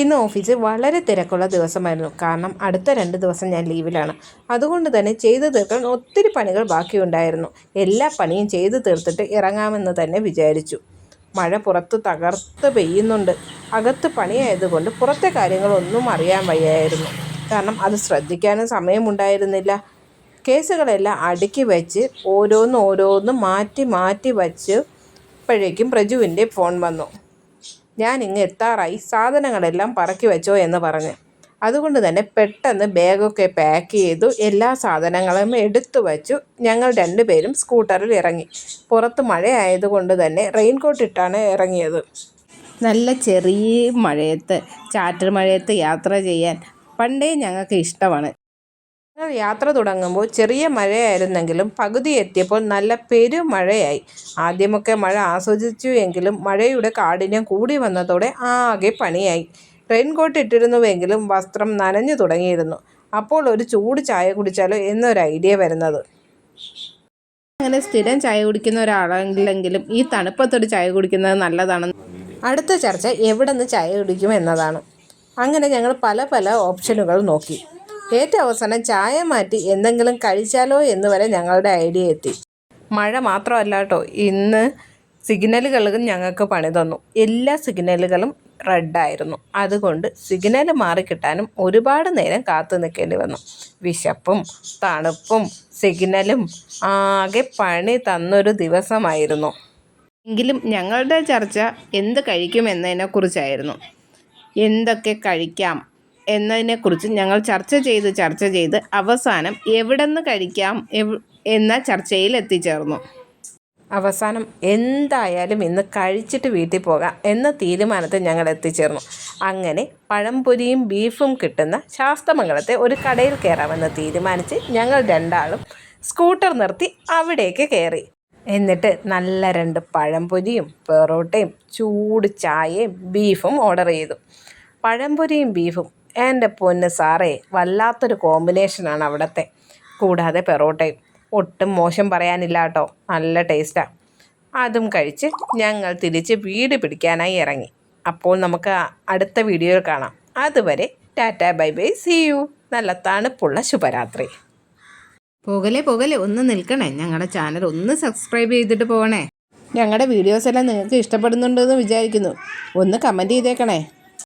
ഇന്ന് ഓഫീസ് വളരെ തിരക്കുള്ള ദിവസമായിരുന്നു. കാരണം അടുത്ത 2 ദിവസം ഞാൻ ലീവിലാണ്. അതുകൊണ്ട് തന്നെ ചെയ്തു തീർക്കാൻ ഒത്തിരി പണികൾ ബാക്കിയുണ്ടായിരുന്നു. എല്ലാ പണിയും ചെയ്തു തീർത്തിട്ട് ഇറങ്ങാമെന്ന് തന്നെ വിചാരിച്ചു. മഴ പുറത്ത് തകർത്ത് പെയ്യുന്നുണ്ട്. അകത്ത് പണിയായതുകൊണ്ട് പുറത്തെ കാര്യങ്ങളൊന്നും അറിയാൻ വയ്യായിരുന്നു. കാരണം അത് ശ്രദ്ധിക്കാനും സമയമുണ്ടായിരുന്നില്ല. കേസുകളെല്ലാം അടുക്കി വെച്ച് ഓരോന്ന് മാറ്റി മാറ്റി വച്ചപ്പോഴേക്കും പ്രജുവിൻ്റെ ഫോൺ വന്നു. ഞാൻ ഇങ്ങ് എത്താറായി, സാധനങ്ങളെല്ലാം പറക്കി വെച്ചോ എന്ന് പറഞ്ഞ്. അതുകൊണ്ട് തന്നെ പെട്ടെന്ന് ബാഗൊക്കെ പാക്ക് ചെയ്തു, എല്ലാ സാധനങ്ങളും എടുത്തു വച്ചു. ഞങ്ങൾ 2 പേരും സ്കൂട്ടറിൽ ഇറങ്ങി. പുറത്ത് മഴയായതുകൊണ്ട് തന്നെ റെയിൻകോട്ട് ഇട്ടാണ് ഇറങ്ങിയത്. നല്ല ചെറിയ മഴയത്ത്, ചാറ്റൽ മഴയത്ത് യാത്ര ചെയ്യാൻ പണ്ടേ ഞങ്ങൾക്ക് ഇഷ്ടമാണ്. ഞങ്ങൾ യാത്ര തുടങ്ങുമ്പോൾ ചെറിയ മഴയായിരുന്നെങ്കിലും പകുതി എത്തിയപ്പോൾ നല്ല പെരുമഴയായി. ആദ്യമൊക്കെ മഴ ആസ്വദിച്ചു എങ്കിലും മഴയുടെ കാഠിന്യം കൂടി വന്നതോടെ ആകെ പണിയായി. റെയിൻകോട്ട് ഇട്ടിരുന്നുവെങ്കിലും വസ്ത്രം നനഞ്ഞു തുടങ്ങിയിരുന്നു. അപ്പോൾ ഒരു ചൂട് ചായ കുടിച്ചാലോ എന്നൊരു ഐഡിയ വരുന്നത്. അങ്ങനെ സ്ഥിരം ചായ കുടിക്കുന്ന ഒരാളല്ലെങ്കിലും ഈ തണുപ്പത്തൊരു ചായ കുടിക്കുന്നത് നല്ലതാണ്. അടുത്ത ചർച്ച എവിടെ നിന്ന് ചായ കുടിക്കും എന്നതാണ്. അങ്ങനെ ഞങ്ങൾ പല ഓപ്ഷനുകൾ നോക്കി. ഏറ്റവും അവസാനം ചായ മാറ്റി എന്തെങ്കിലും കഴിച്ചാലോ എന്ന് വരെ ഞങ്ങളുടെ ഐഡിയ എത്തി. മഴ മാത്രമല്ല കേട്ടോ, ഇന്ന് സിഗ്നലുകളും ഞങ്ങൾക്ക് പണി തന്നു. എല്ലാ സിഗ്നലുകളും റെഡായിരുന്നു. അതുകൊണ്ട് സിഗ്നൽ മാറിക്കിട്ടാനും ഒരുപാട് നേരം കാത്തു നിൽക്കേണ്ടി വന്നു. വിശപ്പും തണുപ്പും സിഗ്നലും ആകെ പണി തന്നൊരു ദിവസമായിരുന്നു. എങ്കിലും ഞങ്ങളുടെ ചർച്ച എന്ത് കഴിക്കുമെന്നതിനെക്കുറിച്ചായിരുന്നു. എന്തൊക്കെ കഴിക്കാം എന്നതിനെക്കുറിച്ച് ഞങ്ങൾ ചർച്ച ചെയ്ത് അവസാനം എവിടെ നിന്ന് കഴിക്കാം എന്ന ചർച്ചയിൽ എത്തിച്ചേർന്നു. അവസാനം എന്തായാലും ഇന്ന് കഴിച്ചിട്ട് വീട്ടിൽ പോകാം എന്ന തീരുമാനത്തിൽ ഞങ്ങൾ എത്തിച്ചേർന്നു. അങ്ങനെ പഴംപൊരിയും ബീഫും കിട്ടുന്ന ശാസ്തമംഗലത്തെ ഒരു കടയിൽ കയറാമെന്ന് തീരുമാനിച്ച് ഞങ്ങൾ 2 ആളും സ്കൂട്ടർ നിർത്തി അവിടേക്ക് കയറി. എന്നിട്ട് നല്ല 2 പഴംപൊരിയും പൊറോട്ടയും ചൂട് ചായയും ബീഫും ഓർഡർ ചെയ്തു. പഴംപൊരിയും ബീഫും എൻ്റെ പൊന്ന് സാറേ, വല്ലാത്തൊരു കോമ്പിനേഷനാണ് അവിടുത്തെ. കൂടാതെ പെറോട്ടയും ഒട്ടും മോശം പറയാനില്ല കേട്ടോ, നല്ല ടേസ്റ്റാണ്. അതും കഴിച്ച് ഞങ്ങൾ തിരിച്ച് വീട് പിടിക്കാനായി ഇറങ്ങി. അപ്പോൾ നമുക്ക് അടുത്ത വീഡിയോയിൽ കാണാം. അതുവരെ tata bye bye, see you. നല്ല തണുപ്പുള്ള ശുഭരാത്രി. പോകലേ ഒന്ന് നിൽക്കണേ, ഞങ്ങളുടെ ചാനൽ ഒന്ന് സബ്സ്ക്രൈബ് ചെയ്തിട്ട് പോകണേ. ഞങ്ങളുടെ വീഡിയോസ് എല്ലാം നിങ്ങൾക്ക് ഇഷ്ടപ്പെടുന്നുണ്ടെന്ന് വിചാരിക്കുന്നു. ഒന്ന് കമൻറ്റ് ചെയ്തേക്കണേ.